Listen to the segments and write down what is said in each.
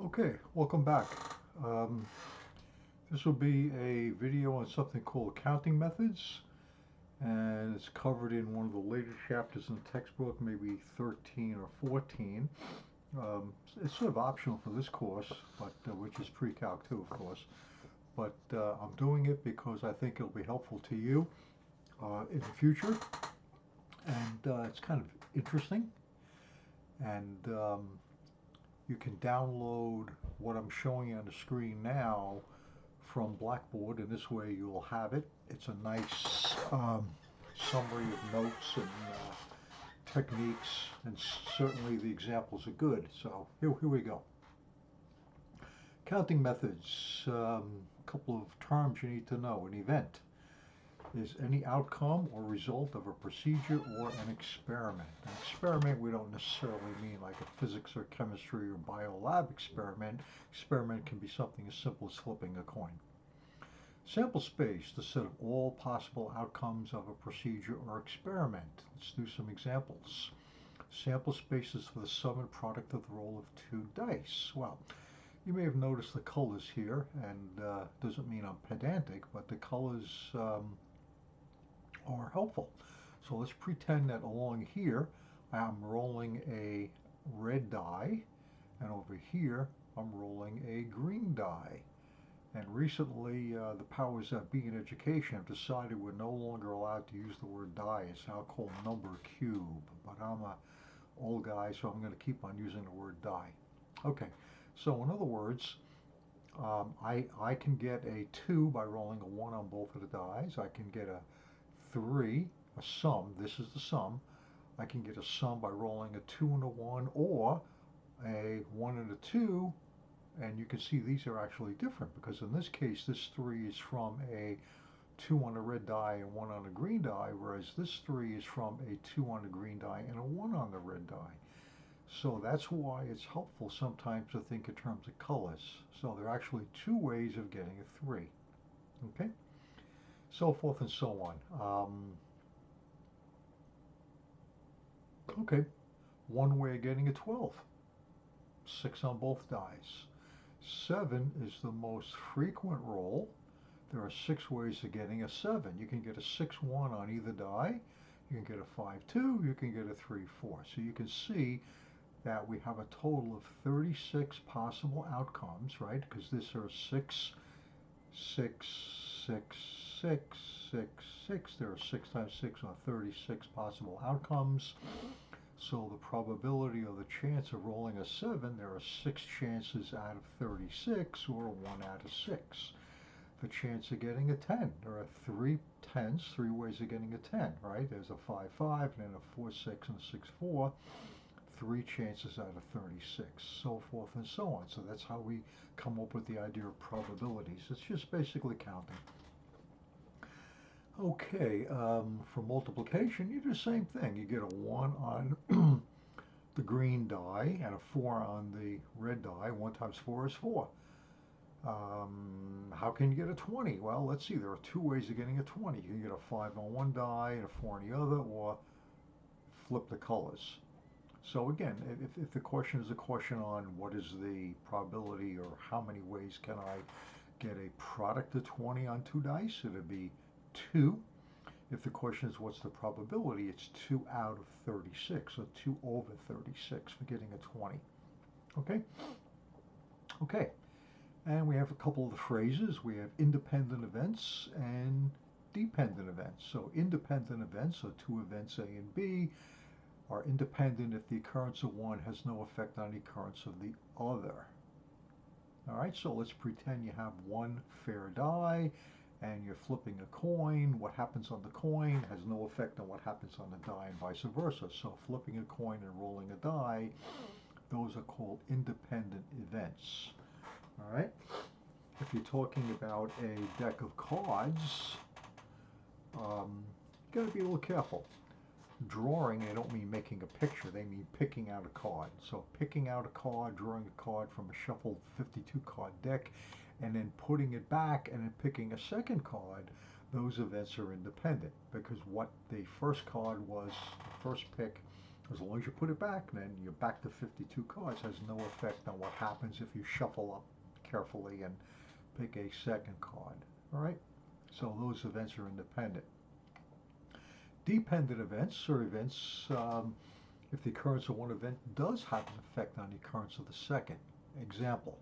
Okay, welcome back. Um, this will be a video on something called counting methods, and it's covered in one of the later chapters in the textbook, maybe 13 or 14. It's sort of optional for this course, but which is pre-calc too, of course. But I'm doing it because I think it'll be helpful to you in the future, and it's kind of interesting. And you can download what I'm showing you on the screen now from Blackboard, and this way you'll have it. It's a nice summary of notes and techniques, and certainly the examples are good. So here we go. Counting methods. A couple of terms you need to know. An event is any outcome or result of a procedure or an experiment. An experiment, we don't necessarily mean like a physics or chemistry or biolab experiment. Experiment can be something as simple as flipping a coin. Sample space, the set of all possible outcomes of a procedure or experiment. Let's do some examples. Sample space is for the sum and product of the roll of two dice. Well, you may have noticed the colors here, and doesn't mean I'm pedantic, but the colors are helpful. So let's pretend that along here I'm rolling a red die, and over here I'm rolling a green die. And recently, the powers that be in education have decided we're no longer allowed to use the word die. It's now called number cube. But I'm a old guy, so I'm going to keep on using the word die. Okay, so in other words, I can get a 2 by rolling a 1 on both of the dies. I can get a 3, a sum. This is the sum. I can get a sum by rolling a 2 and a 1, or a 1 and a 2, and you can see these are actually different, because in this case this 3 is from a 2 on a red die and 1 on a green die, whereas this 3 is from a 2 on a green die and a 1 on the red die. So that's why it's helpful sometimes to think in terms of colors. So there are actually two ways of getting a 3. Okay? So forth and so on. Okay, one way of getting a 12. 6 on both dies. 7 is the most frequent roll. There are 6 ways of getting a 7. You can get a 6-1 on either die. You can get a 5-2. You can get a 3-4. So you can see that we have a total of 36 possible outcomes, right? Because this are 6, 6, 6, 6, 6, 6. There are 6 times 6 are 36 possible outcomes. So the probability or the chance of rolling a 7, there are 6 chances out of 36, or 1 out of 6. The chance of getting a 10, there are 3 tens, 3 ways of getting a 10, right? There's a 5-5, and then a 4-6, and a 6-4. 3 chances out of 36, so forth and so on. So that's how we come up with the idea of probabilities. It's just basically counting. Okay, for multiplication, you do the same thing. You get a 1 on the green die and a 4 on the red die. 1 times 4 is 4. How can you get a 20? Well, let's see. There are two ways of getting a 20. You can get a 5 on one die and a 4 on the other, or flip the colors. So again, if the question is a question on what is the probability or how many ways can I get a product of 20 on two dice, it would be 2. If the question is what's the probability, it's 2 out of 36, or 2 over 36 for getting a 20. Okay? Okay. And we have a couple of the phrases. We have independent events and dependent events. So independent events, so two events A and B, are independent if the occurrence of one has no effect on the occurrence of the other. All right, so let's pretend you have one fair die and you're flipping a coin. What happens on the coin has no effect on what happens on the die, and vice versa. So flipping a coin and rolling a die, those are called independent events. All right, if you're talking about a deck of cards, you got to be a little careful. Drawing, they don't mean making a picture, they mean picking out a card. So picking out a card, drawing a card from a shuffled 52 card deck, and then putting it back and then picking a second card, those events are independent, because what the first card was, the first pick, As long as you put it back, then you're back to 52 cards. Has no effect on what happens if you shuffle up carefully and pick a second card. All right? So those events are independent. Dependent events are events if the occurrence of one event does have an effect on the occurrence of the second. Example,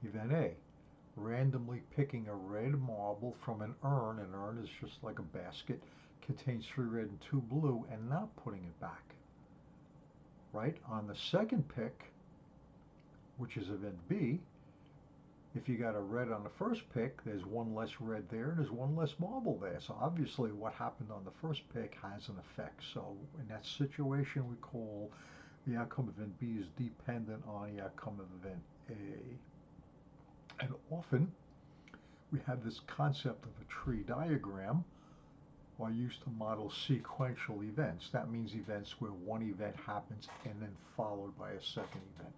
event A, randomly picking a red marble from an urn. An urn is just like a basket, contains 3 red and 2 blue, and not putting it back. Right? On the second pick, which is event B, if you got a red on the first pick, there's 1 less red there and there's 1 less marble there. So obviously what happened on the first pick has an effect. So in that situation, we call the outcome of event B is dependent on the outcome of event A. And often we have this concept of a tree diagram are used to model sequential events. That means events where one event happens and then followed by a second event.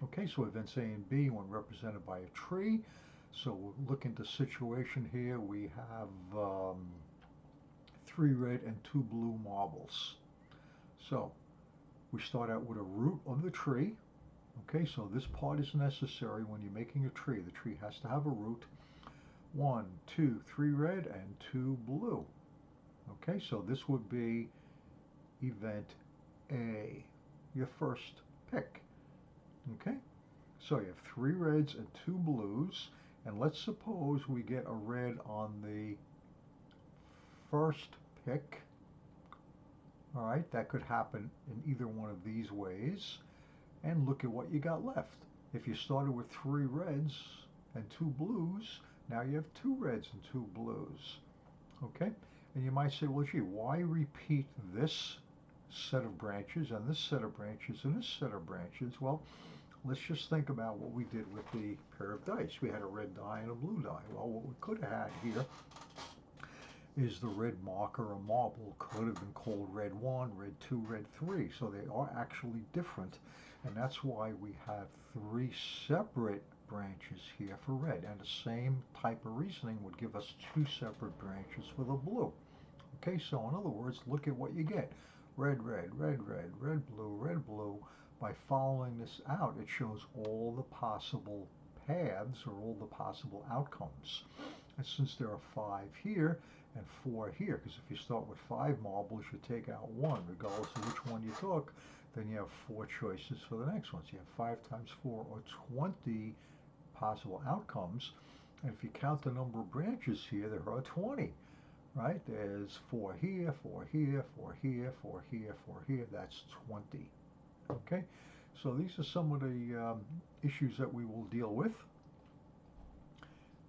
Okay, so events A and B, when represented by a tree. So we'll look into situation here. We have 3 red and 2 blue marbles. So we start out with a root of the tree. Okay, so this part is necessary when you're making a tree. The tree has to have a root. 1, 2, 3 red and 2 blue. Okay, so this would be event A, your first pick. Okay, so you have 3 reds and 2 blues, and let's suppose we get a red on the first pick. All right, that could happen in either one of these ways, and look at what you got left. If you started with 3 reds and 2 blues, now you have 2 reds and 2 blues. Okay, and you might say, well, gee, why repeat this set of branches and this set of branches and this set of branches? Well, let's just think about what we did with the pair of dice. We had a red die and a blue die. Well, what we could have had here is the red marker or marble could have been called red 1, red 2, red 3. So they are actually different. And that's why we have 3 separate branches here for red. And the same type of reasoning would give us 2 separate branches for the blue. Okay, so in other words, look at what you get. Red, red, red, red, red, blue, red, blue. By following this out, it shows all the possible paths or all the possible outcomes. And since there are 5 here and 4 here, because if you start with 5 marbles, you take out 1, regardless of which one you took, then you have 4 choices for the next one. So you have 5 times 4 or 20 possible outcomes. And if you count the number of branches here, there are 20. Right? There's 4 here, 4 here, 4 here, 4 here, 4 here. That's 20. Okay? So these are some of the issues that we will deal with.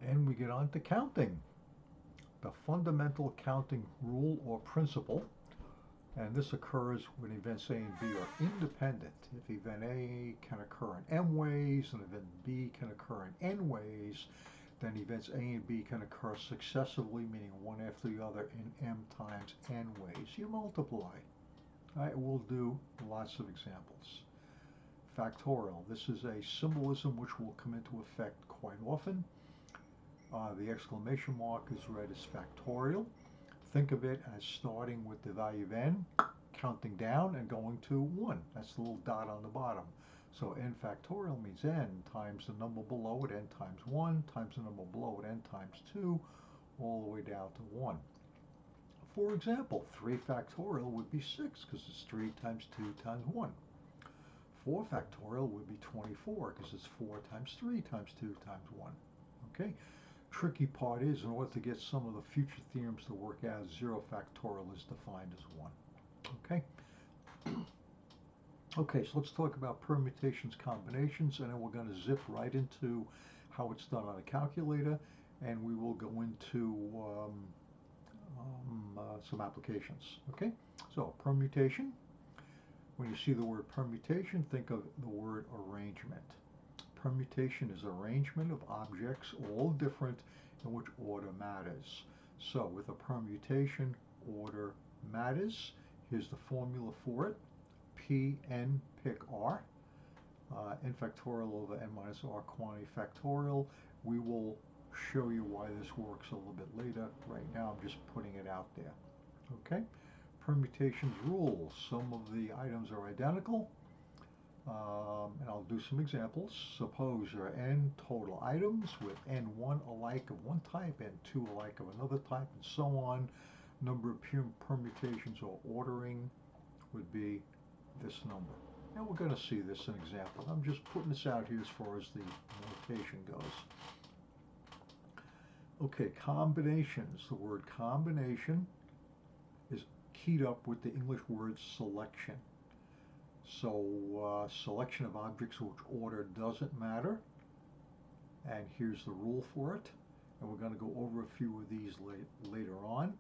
And we get on to counting. The fundamental counting rule or principle. And this occurs when events A and B are independent. If event A can occur in M ways and event B can occur in N ways, then events A and B can occur successively, meaning one after the other, in M times N ways. You multiply. All right, we'll do lots of examples. Factorial. This is a symbolism which will come into effect quite often. The exclamation mark is read as factorial. Think of it as starting with the value of n, counting down and going to 1. That's the little dot on the bottom. So n factorial means n times the number below it, n times 1, times the number below it, n times 2, all the way down to 1. For example, 3 factorial would be 6 because it's 3 times 2 times 1. 4 factorial would be 24 because it's 4 times 3 times 2 times 1. Okay? Tricky part is, in order to get some of the future theorems to work out, 0 factorial is defined as 1. Okay? Okay, so let's talk about permutations, combinations, and then we're going to zip right into how it's done on a calculator, and we will go into some applications. Okay? So, permutation. When you see the word permutation, think of the word arrangement. Permutation is arrangement of objects, all different, in which order matters. So with a permutation, order matters. Here's the formula for it. P n pick r, n factorial over n minus r quantity factorial. We will show you why this works a little bit later. Right now I'm just putting it out there. Okay? permutations rules. Some of the items are identical, and I'll do some examples. Suppose there are n total items with n1 alike of one type, n2 alike of another type, and so on. Number of permutations or ordering would be this number. And we're going to see this in example. I'm just putting this out here as far as the notation goes. Okay, combinations. The word combination is keyed up with the English word selection. So selection of objects which order doesn't matter. And here's the rule for it. And we're going to go over a few of these later on.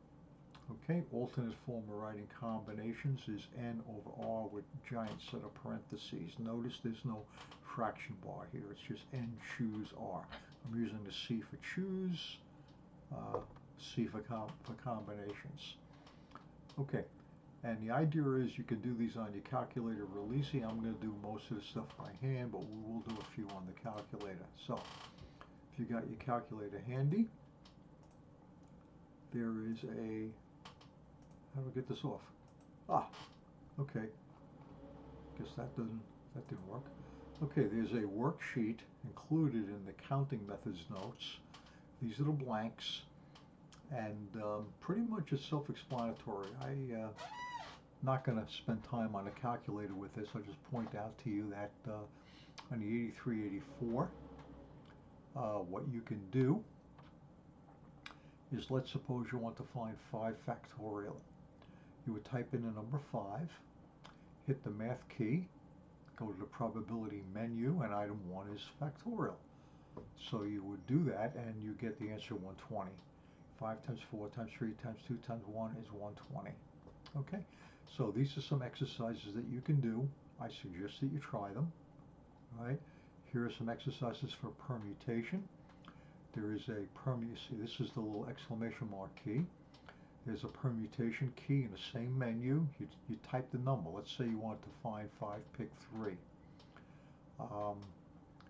Okay, alternate form of writing combinations is n over r with giant set of parentheses. Notice there's no fraction bar here. It's just n choose r. I'm using the C for choose, C for combinations. Okay, and the idea is you can do these on your calculator real easy. I'm going to do most of the stuff by hand, but we will do a few on the calculator. So, if you got your calculator handy, there is a, how do I get this off? Ah, okay. Guess that didn't work. Okay, there's a worksheet included in the counting methods notes. These are the blanks, and pretty much it's self-explanatory. I'm not going to spend time on a calculator with this. I'll just point out to you that on the 8384, what you can do is, let's suppose you want to find 5 factorial. You would type in the number 5, hit the math key, go to the probability menu, and item 1 is factorial. So you would do that and you get the answer 120. 5 times 4 times 3 times 2 times 1 is 120. Okay, so these are some exercises that you can do. I suggest that you try them. All right, here are some exercises for permutation. There is a see, this is the little exclamation mark key. There's a permutation key in the same menu. You type the number. Let's say you want to find 5, pick 3.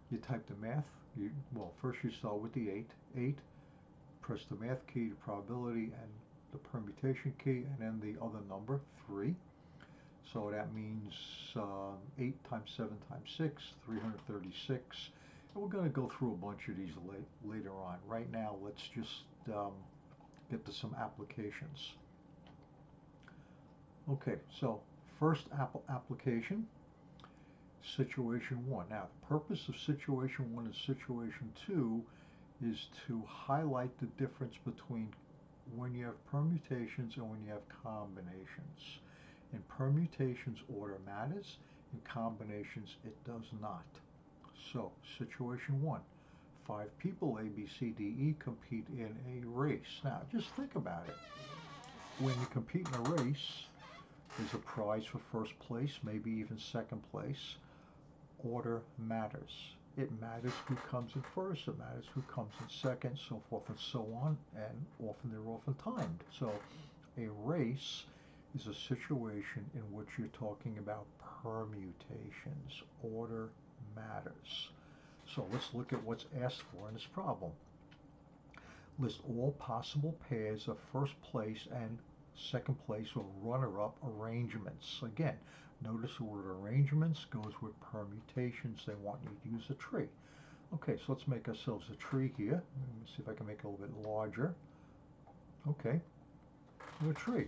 You type the math. Well, first you start with the 8. Press the math key, the probability, and the permutation key, and then the other number, 3. So that means 8 times 7 times 6, 336. And we're going to go through a bunch of these later on. Right now, let's just get to some applications. Okay, so first application, situation 1. Now, the purpose of situation 1 and situation 2 is to highlight the difference between when you have permutations and when you have combinations. In permutations, order matters. In combinations, it does not. So, situation 1. 5 people, A, B, C, D, E, compete in a race. Now, just think about it. When you compete in a race, there's a prize for first place, maybe even second place. Order matters. It matters who comes in first, it matters who comes in second, so forth and so on, and often they're often timed. So a race is a situation in which you're talking about permutations. Order matters. So let's look at what's asked for in this problem. List all possible pairs of first place and second place or runner-up arrangements. Again, notice the word arrangements goes with permutations. They want you to use a tree. Okay, so let's make ourselves a tree here. Let me see if I can make it a little bit larger. Okay, a tree.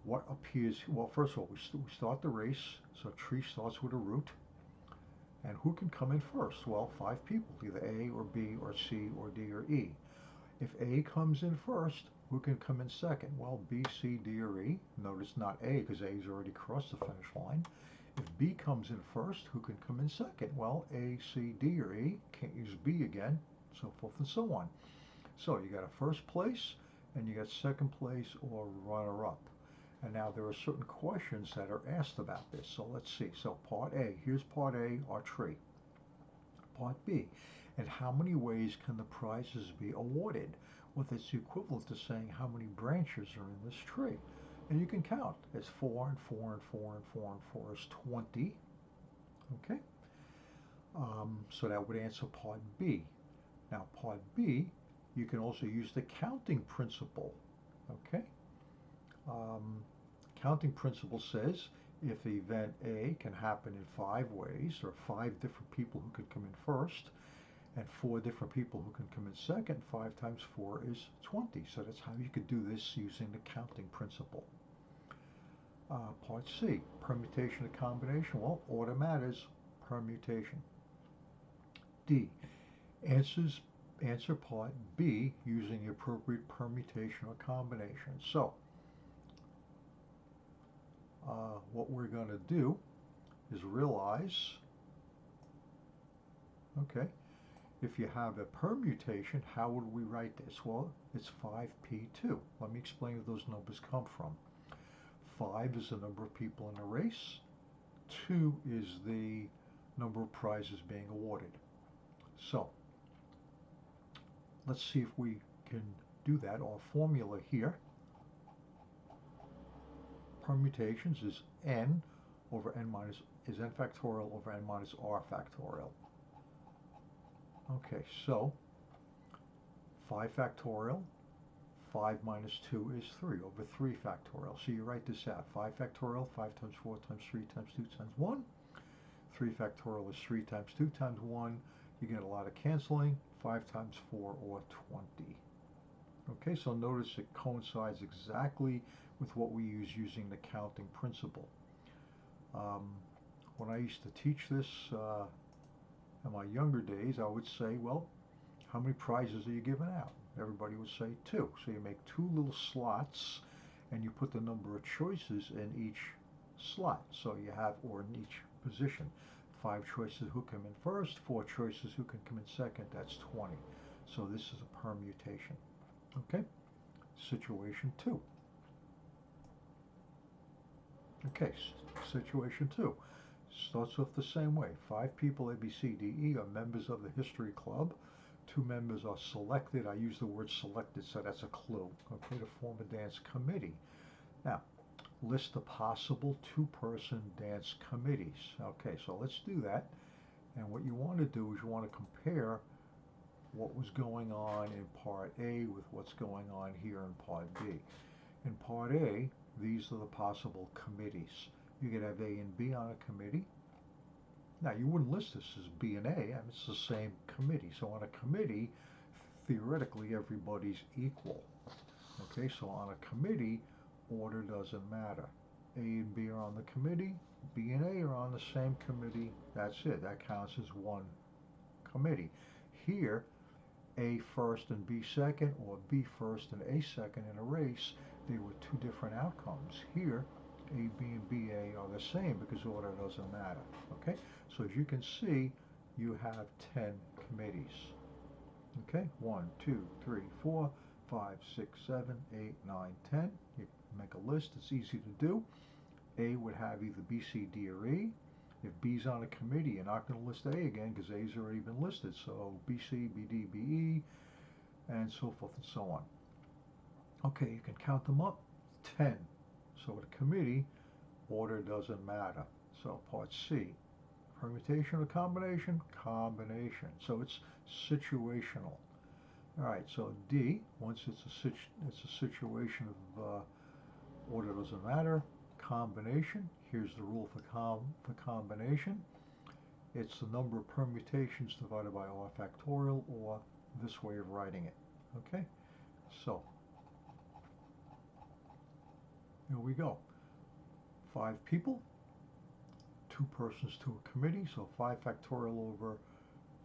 What appears, well, first of all, we start the race, so a tree starts with a root. And who can come in first? Well, 5 people, either A or B or C or D or E. If A comes in first, who can come in second? Well, B, C, D, or E. Notice not A, because A's already crossed the finish line. If B comes in first, who can come in second? Well, A, C, D, or E. Can't use B again, so forth and so on. So you got a first place, and you got second place or runner-up. And now there are certain questions that are asked about this. So let's see. So part A, here's part A, our tree. Part B, and how many ways can the prizes be awarded? Well, that's equivalent to saying how many branches are in this tree. And you can count. It's 4 and 4 and 4 and 4 and 4 is 20. Okay? So that would answer part B. Now part B, you can also use the counting principle. Okay? Um, Counting principle says if event A can happen in 5 ways, there are 5 different people who can come in first, and 4 different people who can come in second. 5 times 4 is 20. So that's how you could do this using the counting principle. Part C, permutation and combination. Well, order matters, permutation. D, answer part B using the appropriate permutation or combination. So, what we're going to do is realize, okay, if you have a permutation, how would we write this? Well, it's 5p2. Let me explain where those numbers come from. 5 is the number of people in a race. 2 is the number of prizes being awarded. So, let's see if we can do that. Our formula here, permutations, is n over n minus, is n factorial over n minus r factorial. Okay, so 5 factorial, 5 minus 2 is 3 over 3 factorial. So you write this out. 5 factorial, 5 times 4 times 3 times 2 times 1. 3 factorial is 3 times 2 times 1. You get a lot of canceling. 5 times 4, or 20. Okay, so notice it coincides exactly with what we use using the counting principle. When I used to teach this in my younger days, I would say, well, how many prizes are you giving out? Everybody would say 2. So you make 2 little slots and you put the number of choices in each slot. So you have, or in each position. 5 choices who come in first, 4 choices who can come in second, that's 20. So this is a permutation. Okay, situation 2. Okay, situation 2 starts off the same way. 5 people, A, B, C, D, E, are members of the history club. 2 members are selected. I use the word selected, so that's a clue. Okay, to form a dance committee. Now, list the possible 2-person dance committees. Okay, so let's do that. And what you want to do is you want to compare what was going on in part A with what's going on here in part B. In part A, these are the possible committees. You could have A and B on a committee. Now, you wouldn't list this as B and A, I mean, it's the same committee. So on a committee, theoretically, everybody's equal. Okay, so on a committee, order doesn't matter. A and B are on the committee, B and A are on the same committee. That's it. That counts as one committee. Here, A first and B second, or B first and A second in a race, they were 2 different outcomes. Here, A, B, and BA are the same because order doesn't matter. Okay, so as you can see, you have 10 committees. Okay, 1, 2, 3, 4, 5, 6, 7, 8, 9, 10. You make a list, it's easy to do. A would have either B, C, D, or E. If B's on a committee, you're not going to list A again because A's already been listed. So B, C, B, D, B, E, and so forth and so on. Okay, you can count them up, 10. So with a committee, order doesn't matter. So part C, permutation or combination? Combination. So it's situational. All right, so D, once it's a situation of order doesn't matter, combination. Here's the rule for combination. It's the number of permutations divided by R factorial, or this way of writing it. Okay, so here we go. 5 people, 2 persons to a committee, so 5 factorial over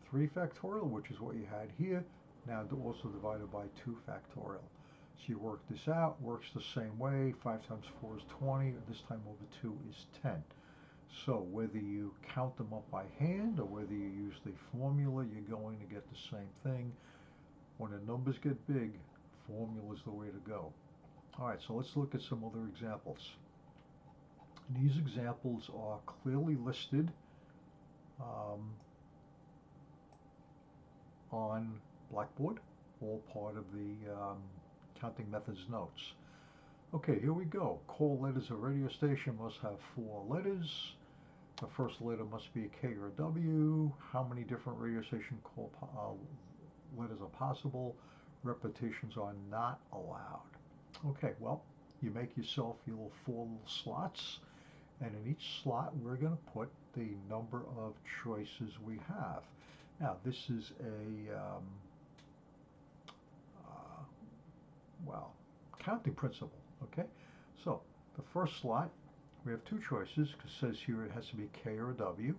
3 factorial, which is what you had here, now also divided by 2 factorial. So you work this out, works the same way. 5 times 4 is 20, this time over 2 is 10. So whether you count them up by hand or whether you use the formula, you're going to get the same thing. When the numbers get big, formula is the way to go. Alright, so let's look at some other examples. These examples are clearly listed on Blackboard, all part of the counting methods notes. Okay, here we go. Call letters of radio station must have 4 letters. The first letter must be a K or a W. How many different radio station call letters are possible? Repetitions are not allowed. Okay, well, you make yourself your little 4 little slots, and in each slot we're going to put the number of choices we have. Now this is a well, counting principle, okay? So the first slot, we have 2 choices, because it says here it has to be K or W.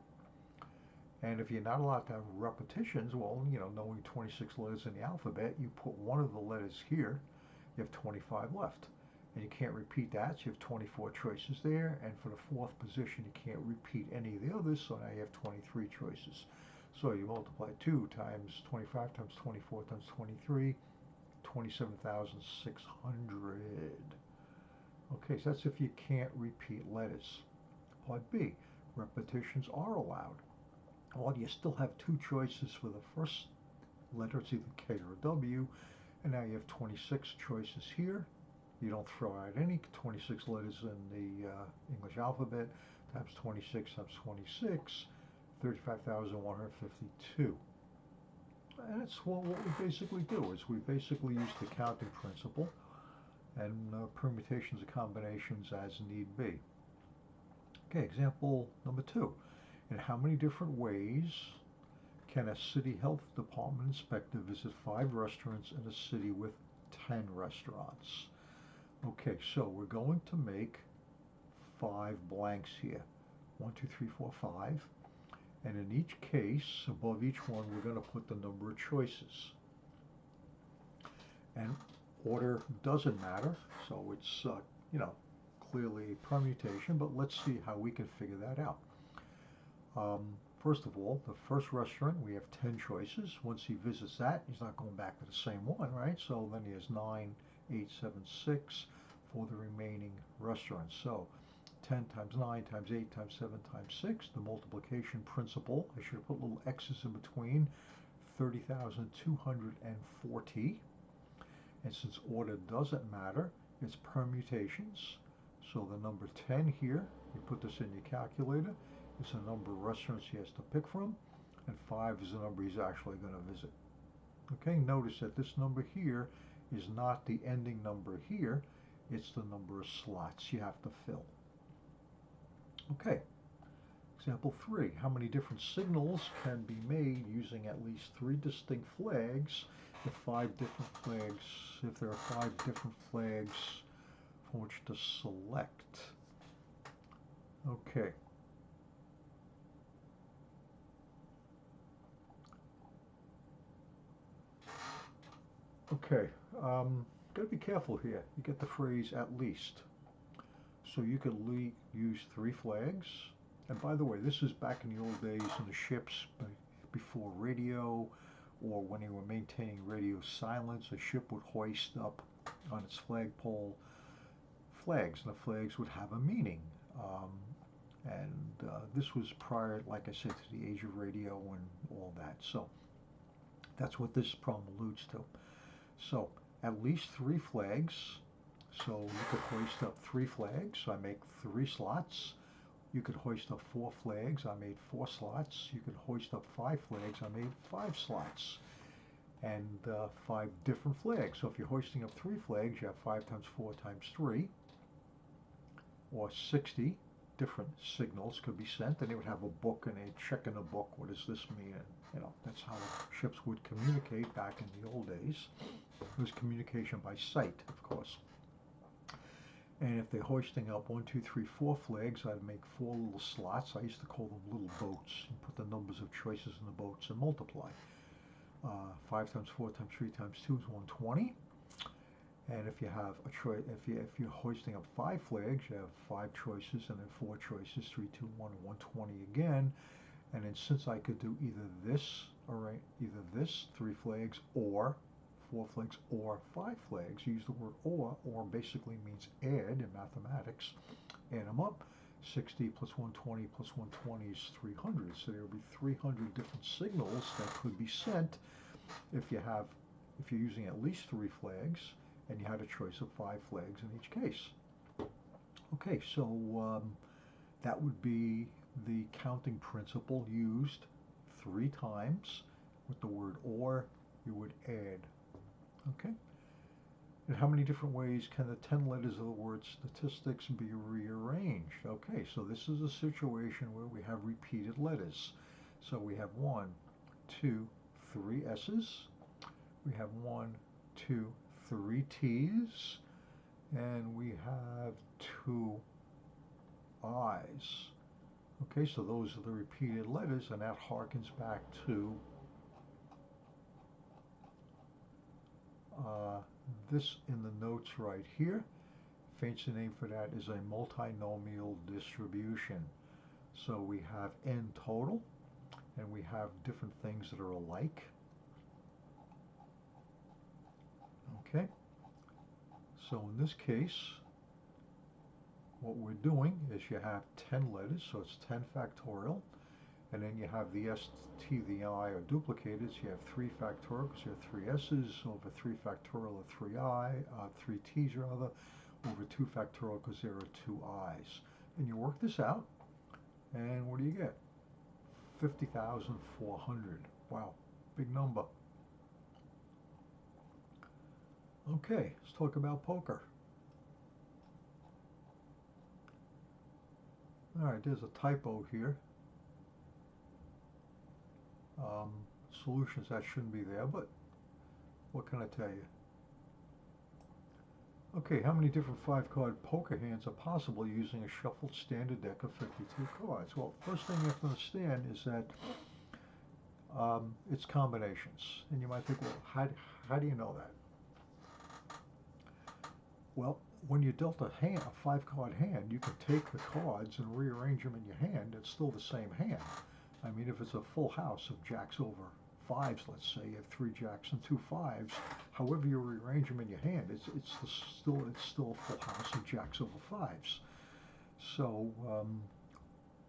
And if you're not allowed to have repetitions, well, you know, knowing 26 letters in the alphabet, you put one of the letters here, you have 25 left. And you can't repeat that, so you have 24 choices there. And for the 4th position, you can't repeat any of the others, so now you have 23 choices. So you multiply 2 times 25 times 24 times 23, 27,600. Okay, so that's if you can't repeat letters. Part B, repetitions are allowed. Well, you still have 2 choices for the first letter, it's either K or W, and now you have 26 choices here. You don't throw out any 26 letters in the English alphabet, times 26 times 26, 35,152. And it's what we basically do, is we basically use the counting principle and permutations and combinations as need be. Okay, example number 2. In how many different ways can a city health department inspector visit 5 restaurants in a city with 10 restaurants? Okay, so we're going to make 5 blanks here. 1, 2, 3, 4, 5. And in each case, above each one, we're going to put the number of choices. And order doesn't matter, so it's, you know, clearly a permutation, but let's see how we can figure that out. First of all, the first restaurant, we have 10 choices. Once he visits that, he's not going back to the same one, right? So then he has 9, 8, 7, 6 for the remaining restaurants. So 10 times 9 times 8 times 7 times 6, the multiplication principle. I should have put little x's in between, 30,240. And since order doesn't matter, it's permutations. So the number 10 here, you put this in your calculator, is the number of restaurants he has to pick from, and 5 is the number he's actually going to visit. Okay, notice that this number here is not the ending number here, it's the number of slots you have to fill. Okay, example 3, how many different signals can be made using at least 3 distinct flags if there are 5 different flags from which to select? Okay. Okay, gotta be careful here. You get the phrase at least. So you could use 3 flags. And by the way, this is back in the old days in the ships before radio, or when they were maintaining radio silence, a ship would hoist up on its flagpole flags, and the flags would have a meaning. This was prior, like I said, to the age of radio and all that. So that's what this problem alludes to. So at least 3 flags. So you could hoist up 3 flags. So I make 3 slots. You could hoist up 4 flags. I made 4 slots. You could hoist up 5 flags. I made 5 slots. And 5 different flags. So if you're hoisting up 3 flags, you have 5 times 4 times 3, or 60 different signals could be sent, and they would have a book, and they'd check in the book, what does this mean? And, you know, that's how ships would communicate back in the old days. It was communication by sight, of course. And if they're hoisting up 1, 2, 3, 4 flags, I'd make 4 little slots. I used to call them little boats, and put the numbers of choices in the boats and multiply. 5 times 4 times 3 times 2 is 120. And if you have a choice, if you're hoisting up 5 flags, you have 5 choices, and then 4 choices, 3, 2, 1, 120 again. And then since I could do either this, all right, either this 3 flags, or 4 flags, or 5 flags, use the word or basically means add in mathematics. Add them up. 60 plus 120 plus 120 is 300. So there will be 300 different signals that could be sent if you're using at least 3 flags, and you had a choice of 5 flags in each case. Okay, so that would be the counting principle used 3 times. With the word or, you would add. Okay, And how many different ways can the 10 letters of the word statistics be rearranged? Okay, so this is a situation where we have repeated letters. So we have one, two, three S's. We have one, two, three T's. And we have two I's. Okay, so those are the repeated letters, and that harkens back to this in the notes right here. Fancy name for that is a multinomial distribution. So we have n total, and we have different things that are alike. Okay, so in this case, what we're doing is you have 10 letters, so it's 10 factorial, and then you have the S, T, the I are duplicated, so you have 3 factorial because you have 3 S's, over 3 factorial of 3 T's rather, over 2 factorial because there are 2 I's. And you work this out, and what do you get? 50,400. Wow, big number. Okay, let's talk about poker. Alright, there's a typo here. Solutions that shouldn't be there, but what can I tell you? Okay, how many different 5-card poker hands are possible using a shuffled standard deck of 52 cards? Well, first thing you have to understand is that it's combinations. And you might think, well, how do you know that? Well, when you dealt a 5-card hand, you can take the cards and rearrange them in your hand. It's still the same hand. I mean, if it's a full house of jacks over 5s, let's say, you have 3 jacks and 2 5s, however you rearrange them in your hand, it's still a full house of jacks over 5s. So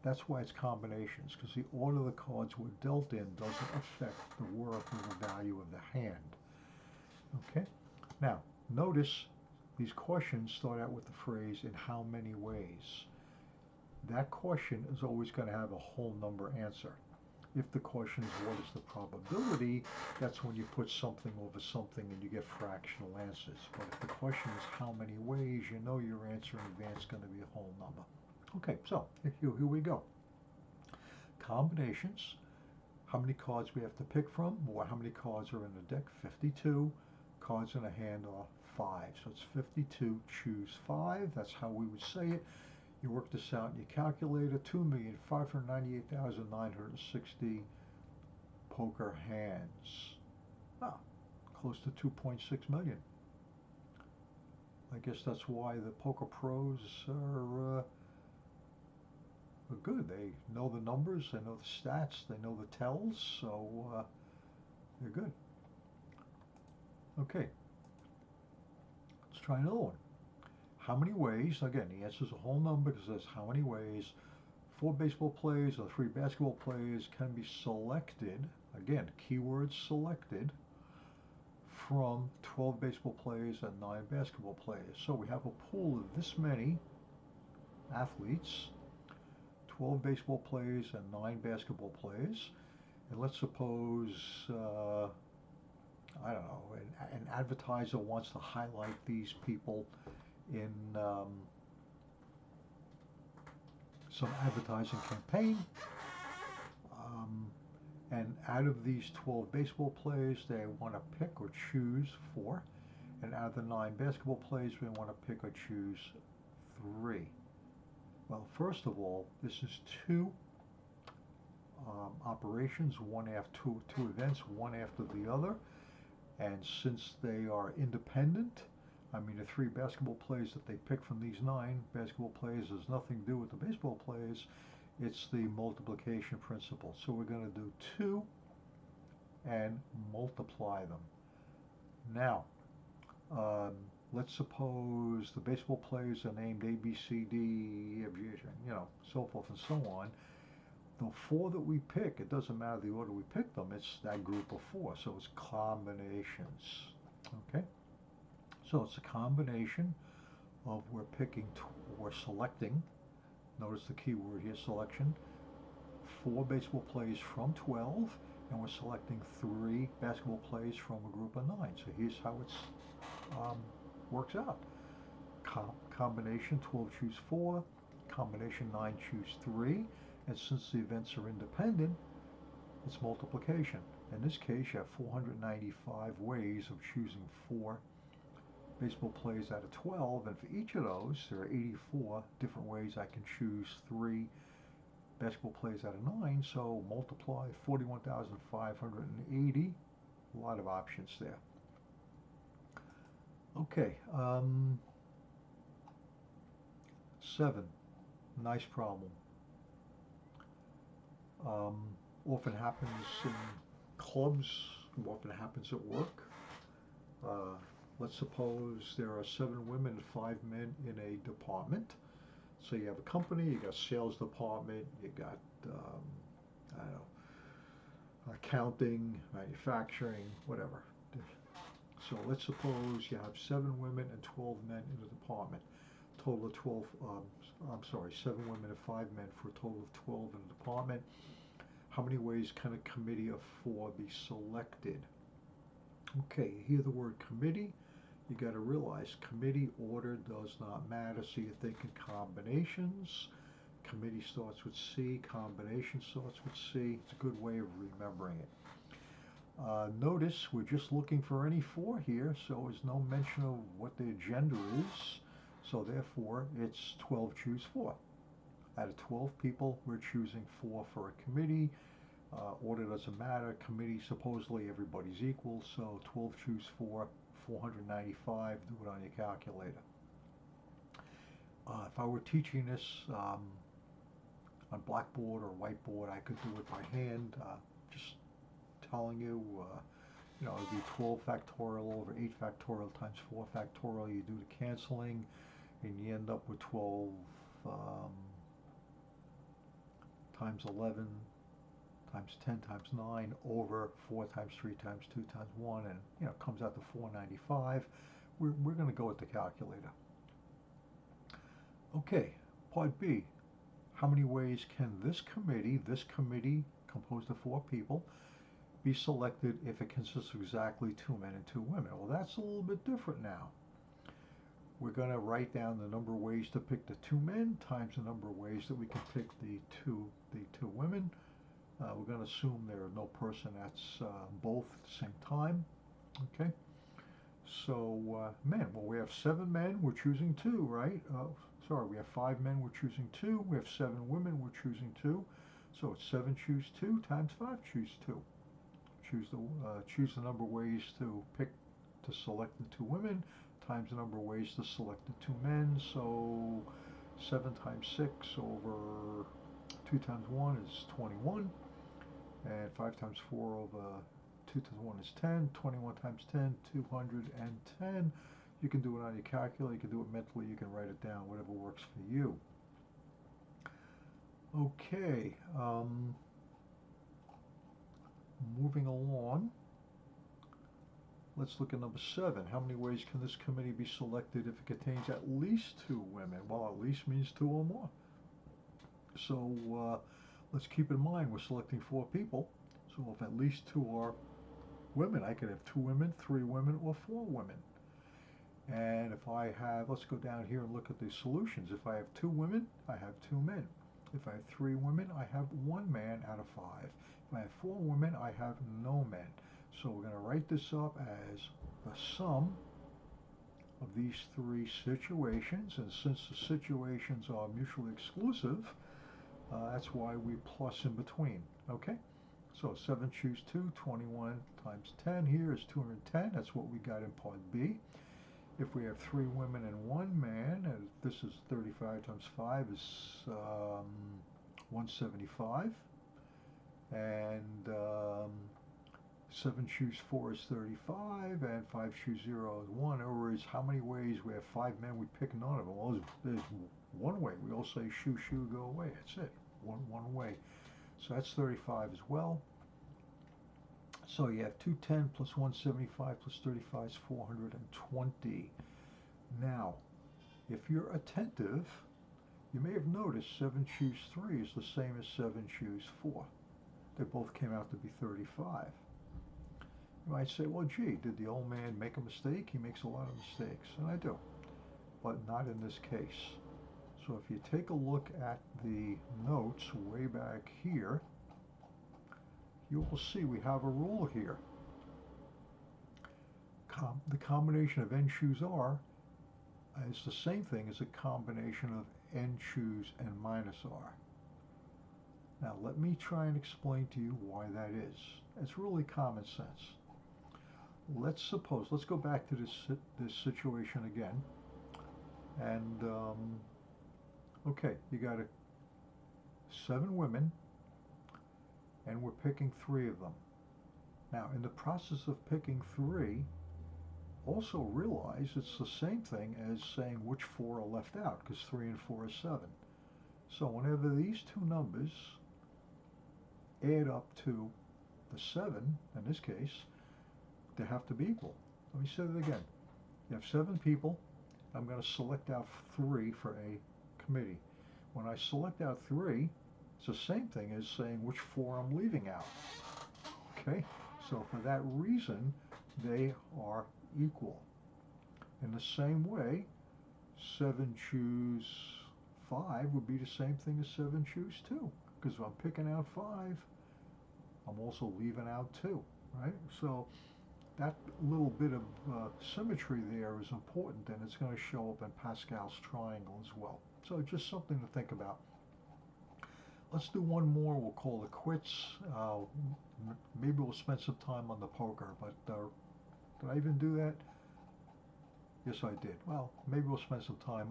that's why it's combinations, because the order the cards were dealt in doesn't affect the worth or the value of the hand. Okay? Now, notice these questions start out with the phrase, in how many ways? That question is always going to have a whole number answer. If the question is what is the probability, that's when you put something over something and you get fractional answers. But if the question is how many ways, you know your answer in advance is going to be a whole number. Okay, so here we go. Combinations. How many cards we have to pick from? Or how many cards are in the deck? 52. Cards in a hand are 5. So it's 52, choose 5. That's how we would say it. You work this out in your calculator, 2,598,960 poker hands. Ah, close to 2.6 million. I guess that's why the poker pros are good. They know the numbers, they know the stats, they know the tells, so they're good. Okay, let's try another one. How many ways, again, the answer is a whole number because it says how many ways 4 baseball players or 3 basketball players can be selected, again, keyword selected, from 12 baseball players and 9 basketball players. So we have a pool of this many athletes, 12 baseball players and 9 basketball players. And let's suppose, I don't know, an advertiser wants to highlight these people in some advertising campaign, and out of these 12 baseball players they want to pick or choose 4, and out of the 9 basketball players we want to pick or choose 3. Well, first of all, this is 2 operations, one after two events, one after the other, and since they are independent, I mean, the 3 basketball players that they pick from these 9 basketball players has nothing to do with the baseball players. It's the multiplication principle. So we're going to do 2 and multiply them. Now, let's suppose the baseball players are named A, B, C, D, you know, so forth and so on. The 4 that we pick, it doesn't matter the order we pick them, it's that group of 4, so it's combinations. Okay? So it's a combination of we're selecting, notice the key word here, selection, 4 baseball players from 12, and we're selecting 3 basketball players from a group of 9. So here's how it's works out. Combination 12 choose 4, combination 9 choose 3, and since the events are independent, it's multiplication. In this case, you have 495 ways of choosing 4 baseball plays out of 12, and for each of those, there are 84 different ways I can choose 3 basketball plays out of 9, so multiply 41,580. A lot of options there. Okay, 7. Nice problem. Often happens in clubs, often happens at work. Let's suppose there are 7 women and 5 men in a department. So you have a company, you got sales department, you got, I don't know, accounting, manufacturing, whatever. So let's suppose you have 7 women and 12 men in the department. Total of 12, 7 women and 5 men for a total of 12 in the department. How many ways can a committee of 4 be selected? Okay, you hear the word committee, you got to realize committee order does not matter, so you're thinking combinations. Committee starts with C, combination starts with C. It's a good way of remembering it. Notice we're just looking for any 4 here, so there's no mention of what their gender is, so therefore it's 12 choose 4. Out of 12 people, we're choosing 4 for a committee. Order doesn't matter. Committee, supposedly everybody's equal, so 12 choose 4, 495. Do it on your calculator. If I were teaching this on blackboard or whiteboard, I could do it by hand. Just telling you, you know, it'd be 12 factorial over 8 factorial times 4 factorial. You do the canceling, and you end up with 12 times 11 times 10 times 9 over 4 times 3 times 2 times 1, and you know, it comes out to 495. We're going to go with the calculator. Okay, part B. How many ways can this committee composed of 4 people, be selected if it consists of exactly 2 men and 2 women? Well, that's a little bit different now. We're going to write down the number of ways to pick the 2 men times the number of ways that we can pick the two women. We're going to assume there are no person that's both at the same time. Okay. So men, well, we have 7 men, we're choosing 2, right? Sorry, we have 5 men, we're choosing 2. We have 7 women, we're choosing 2. So it's 7 choose 2 times 5 choose 2. Choose the number of ways to pick to select the 2 women times the number of ways to select the 2 men. So 7 times 6 over 2 times 1 is 21. And 5 times 4 over 2 times 1 is 10. 21 times 10, 210. You can do it on your calculator, you can do it mentally, you can write it down, whatever works for you. Okay, moving along. Let's look at number 7. How many ways can this committee be selected if it contains at least 2 women? Well, at least means 2 or more. So let's keep in mind we're selecting 4 people. So if at least 2 are women, I could have 2 women, 3 women, or 4 women. And if I have, let's go down here and look at the solutions. If I have 2 women, I have 2 men. If I have 3 women, I have 1 man out of 5. If I have 4 women, I have no men. So we're going to write this up as the sum of these 3 situations, and since the situations are mutually exclusive, that's why we plus in between. Okay, so 7 choose 2, 21 times 10 here is 210. That's what we got in part B. If we have 3 women and 1 man, this is 35 times 5 is 175, and 7 choose 4 is 35, and 5 choose 0 is 1. In other words, how many ways we have 5 men, we pick none of them. Well, there's one way. We all say shoo, shoo, go away. That's it. One way. So that's 35 as well. So you have 210 plus 175 plus 35 is 420. Now, if you're attentive, you may have noticed 7 choose 3 is the same as 7 choose 4. They both came out to be 35. You might say, well, gee, did the old man make a mistake? He makes a lot of mistakes, and I do, but not in this case. So if you take a look at the notes way back here, you will see we have a rule here. The combination of n choose r is the same thing as a combination of n choose n minus r. Now let me try and explain to you why that is. It's really common sense. Let's go back to this situation again, and okay, you got 7 women, and we're picking 3 of them. Now, in the process of picking 3, also realize it's the same thing as saying which 4 are left out, because 3 and 4 is 7. So whenever these two numbers add up to the 7, in this case, they have to be equal. Let me say that again. You have 7 people. I'm going to select out 3 for a committee. When I select out 3, it's the same thing as saying which 4 I'm leaving out. Okay? So for that reason, they are equal. In the same way, 7 choose 5 would be the same thing as 7 choose 2. Because if I'm picking out 5, I'm also leaving out 2, right? So that little bit of symmetry there is important, and it's going to show up in Pascal's triangle as well. So just something to think about. Let's do one more. We'll call it quits. Maybe we'll spend some time on the poker, but did I even do that? Yes, I did. Well, maybe we'll spend some time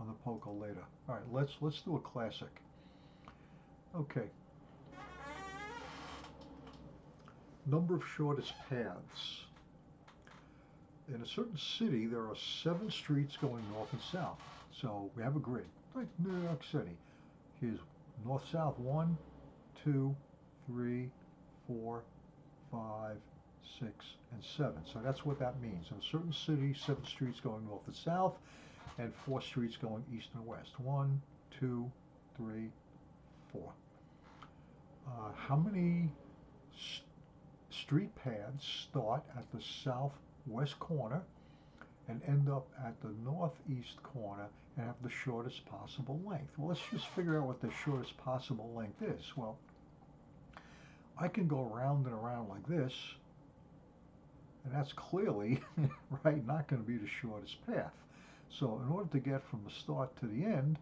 on the poker later. All right, let's do a classic. Okay. Number of shortest paths. In a certain city, there are 7 streets going north and south. So we have a grid, like New York City. Here's north-south 1, 2, 3, 4, 5, 6, and 7. So that's what that means. In a certain city, 7 streets going north and south, and 4 streets going east and west. 1, 2, 3, 4. How many street paths start at the southwest corner and end up at the northeast corner and have the shortest possible length? Well, let's just figure out what the shortest possible length is. Well, I can go around and around like this, and that's clearly, right, not going to be the shortest path. So in order to get from the start to the end,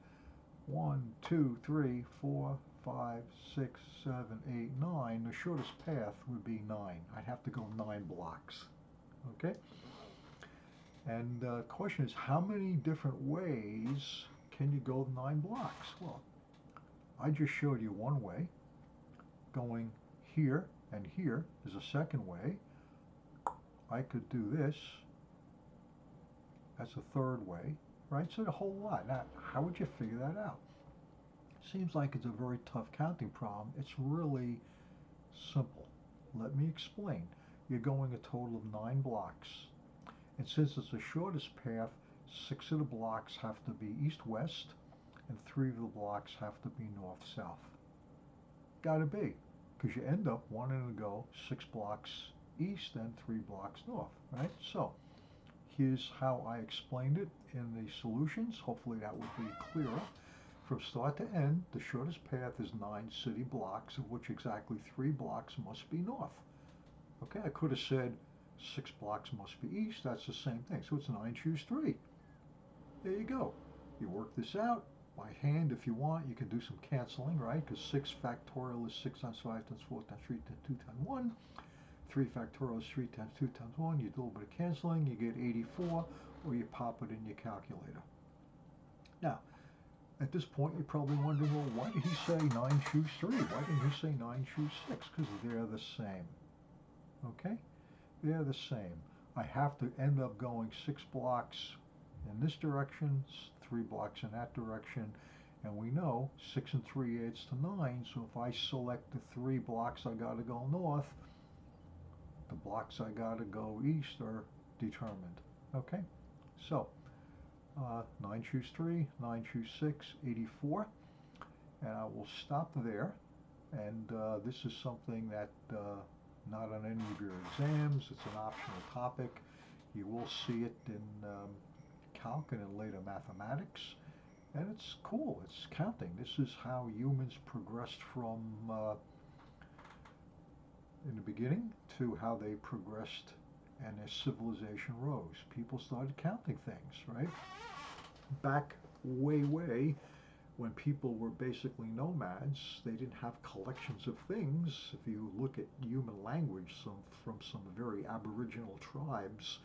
1, 2, 3, 4, 5, 6, 7, 8, 9, the shortest path would be 9. I'd have to go 9 blocks. Okay? And the question is, how many different ways can you go 9 blocks? Well, I just showed you one way. Going here and here is a second way. I could do this. That's a third way, right? So a whole lot. Now, how would you figure that out? Seems like it's a very tough counting problem. It's really simple. Let me explain. You're going a total of 9 blocks. And since it's the shortest path, 6 of the blocks have to be east-west, and 3 of the blocks have to be north-south. Gotta be, because you end up wanting to go 6 blocks east and 3 blocks north, right? So here's how I explained it in the solutions. Hopefully that would be clearer. From start to end, the shortest path is 9 city blocks, of which exactly 3 blocks must be north. Okay, I could have said 6 blocks must be east. That's the same thing. So it's 9 choose 3. There you go. You work this out by hand if you want. You can do some canceling, right? Because 6 factorial is 6 times 5 times 4 times 3 times 2 times 1. 3 factorial is 3 times 2 times 1. You do a little bit of canceling. You get 84, or you pop it in your calculator. Now, at this point, you're probably wondering, well, why did he say 9 choose 3? Why didn't he say 9 choose 6? Because they're the same. Okay? They're the same. I have to end up going 6 blocks in this direction, 3 blocks in that direction, and we know 6 and 3 adds to 9, so if I select the 3 blocks I got to go north, the blocks I got to go east are determined. Okay? So, 9 choose 3, 9 choose 6, 84, and I will stop there. And this is something that not on any of your exams. It's an optional topic. You will see it in calc and in later mathematics. And it's cool. It's counting. This is how humans progressed from in the beginning to how they progressed and their civilization rose. People started counting things, right? Back way when people were basically nomads, they didn't have collections of things. If you look at human language from some very aboriginal tribes,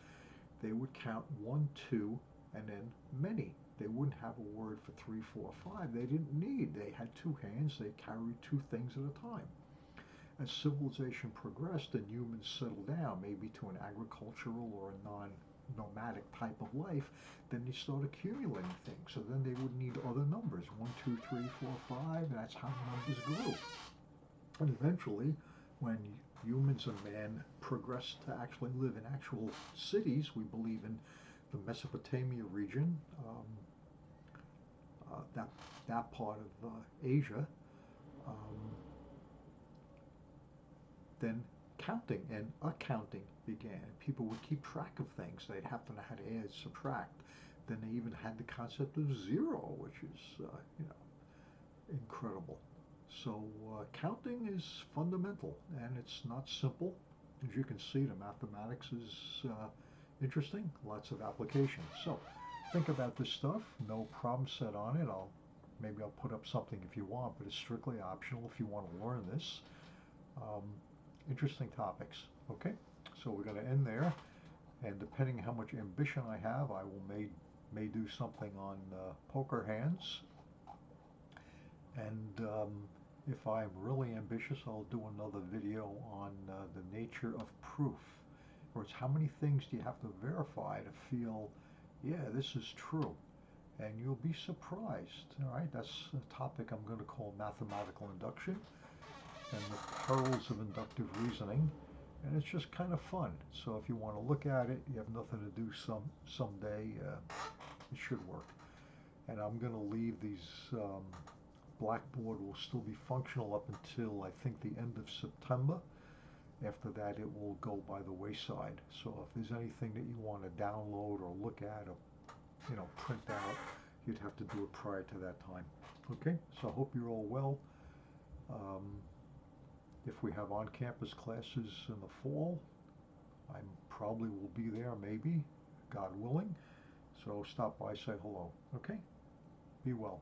they would count one, two, and then many. They wouldn't have a word for three, four, five. They didn't need. They had two hands. They carried two things at a time. As civilization progressed and humans settled down, maybe to an agricultural or a non-nomadic type of life, then they start accumulating things. So then they would need other numbers, 1, 2, 3, 4, 5, and that's how numbers grew. And eventually, when humans and man progressed to actually live in actual cities, we believe in the Mesopotamia region, that part of Asia, um, then counting and accounting began. People would keep track of things. They'd have to know how to add, subtract. Then they even had the concept of zero, which is, incredible. So counting is fundamental, and it's not simple. As you can see, the mathematics is interesting. Lots of applications. So think about this stuff. No problem set on it. Maybe I'll put up something if you want, but it's strictly optional if you want to learn this. Um, Interesting topics. Okay, so we're going to end there, and depending how much ambition I have, I will may do something on poker hands, and if I'm really ambitious, I'll do another video on the nature of proof. Or it's how many things do you have to verify to feel, yeah, this is true, and you'll be surprised. All right, that's a topic I'm going to call mathematical induction and the perils of inductive reasoning, and it's just kind of fun. So if you want to look at it, you have nothing to do someday, it should work. And I'm going to leave these, Blackboard will still be functional up until I think the end of September. After that, it will go by the wayside. So if there's anything that you want to download or look at or print out, you'd have to do it prior to that time. Okay, so I hope you're all well. If we have on-campus classes in the fall, I probably will be there, maybe, God willing. So stop by, say hello. Okay? Be well.